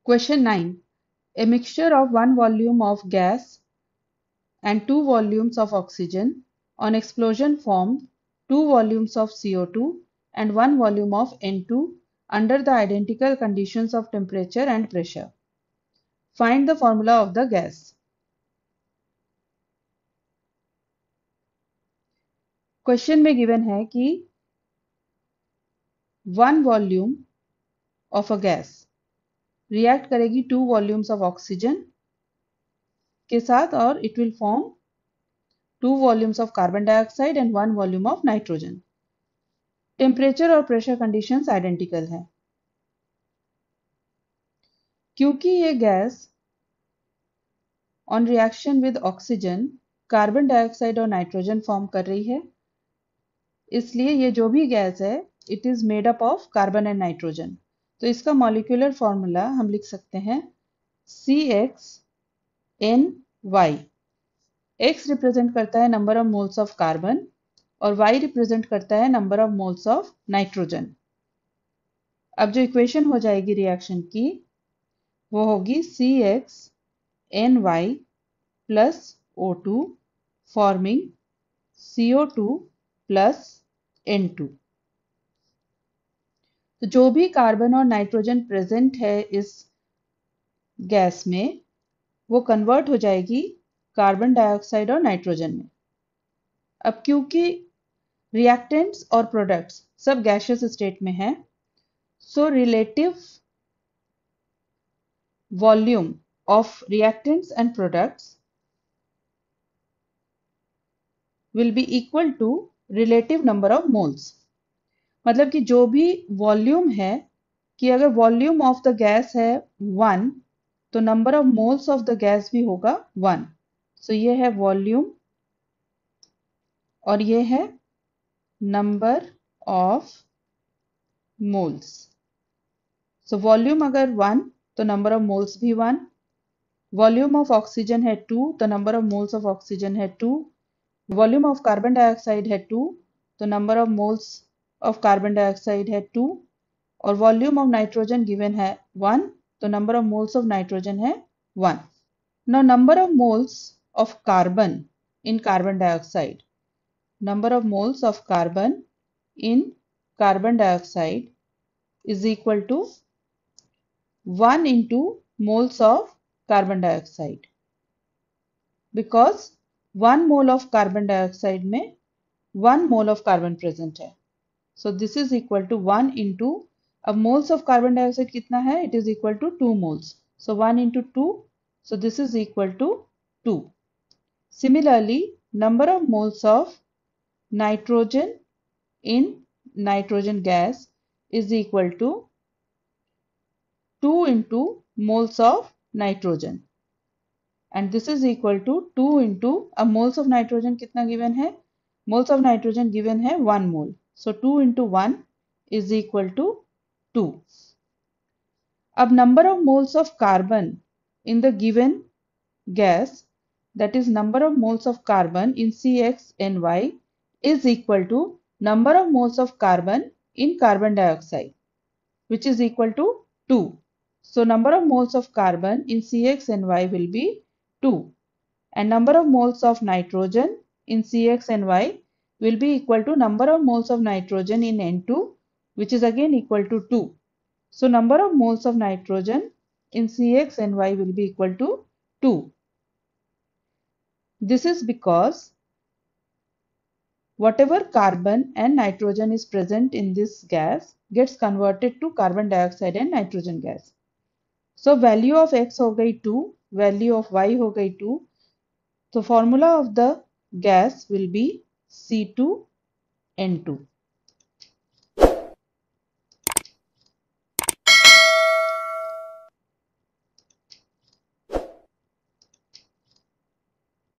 Question 9. A mixture of 1 volume of gas and 2 volumes of oxygen on explosion formed 2 volumes of CO2 and 1 volume of N2 under the identical conditions of temperature and pressure. Find the formula of the gas. Question में given है कि 1 volume of a gas react करेगी 2 volumes of oxygen के साथ और it will form 2 volumes of carbon dioxide and 1 volume of nitrogen. Temperature और pressure conditions identical हैं। क्योंकि ये gas on reaction with oxygen carbon dioxide और नाइट्रोजन फॉर्म कर रही है, इसलिए ये जो भी गैस है it is made up of carbon and nitrogen. तो इसका मॉलिक्यूलर फॉर्मूला हम लिख सकते हैं CxNy। X रिप्रेजेंट करता है number of moles of carbon और Y रिप्रेजेंट करता है number of moles of nitrogen. अब जो इक्वेशन हो जाएगी रिएक्शन की वो होगी CxNy plus O2 forming CO2 plus N2। तो जो भी कार्बन और नाइट्रोजन प्रेजेंट है इस गैस में वो कन्वर्ट हो जाएगी कार्बन डाइऑक्साइड और नाइट्रोजन में। अब क्योंकि रिएक्टेंट्स और प्रोडक्ट्स सब गैसियस स्टेट में हैं, so relative volume of reactants and products will be equal to relative number of moles. मतलब कि जो भी वॉल्यूम है कि अगर वॉल्यूम ऑफ द गैस है 1 तो number of moles of the gas भी होगा 1। सो ये है वॉल्यूम और ये है number of moles. So volume अगर 1 तो नंबर ऑफ मोल्स भी 1। वॉल्यूम ऑफ ऑक्सीजन है 2 तो number of moles of oxygen है 2। वॉल्यूम ऑफ कार्बन डाइऑक्साइड है 2 तो number of moles of carbon dioxide है 2। और वॉल्यूम ऑफ नाइट्रोजन गिवन है 1 तो number of moles of nitrogen है 1। Now number of moles of carbon in carbon dioxide, number of moles of carbon in carbon dioxide is equal to 1 into moles of carbon dioxide, because 1 mole of carbon dioxide में 1 mole of carbon present है। So this is equal to 1 into, अब moles of carbon dioxide कितना है, it is equal to 2 moles, so 1 into 2, so this is equal to 2. Similarly, number of moles of nitrogen in nitrogen gas is equal to 2 into moles of nitrogen, and this is equal to 2 into, अब moles of nitrogen कितना given है, moles of nitrogen given है 1 mole, so 2 into 1 is equal to 2. अब number of moles of carbon in the given gas, that is number of moles of carbon in CxNy is equal to number of moles of carbon in carbon dioxide, which is equal to 2. So number of moles of carbon in CxNy will be 2, and number of moles of nitrogen in CxNy will be equal to number of moles of nitrogen in N2, which is again equal to 2. So number of moles of nitrogen in CxNy will be equal to 2. This is because whatever carbon and nitrogen is present in this gas gets converted to carbon dioxide and nitrogen gas. So value of X हो गई 2, value of Y हो गई 2. So formula of the gas will be C2N2.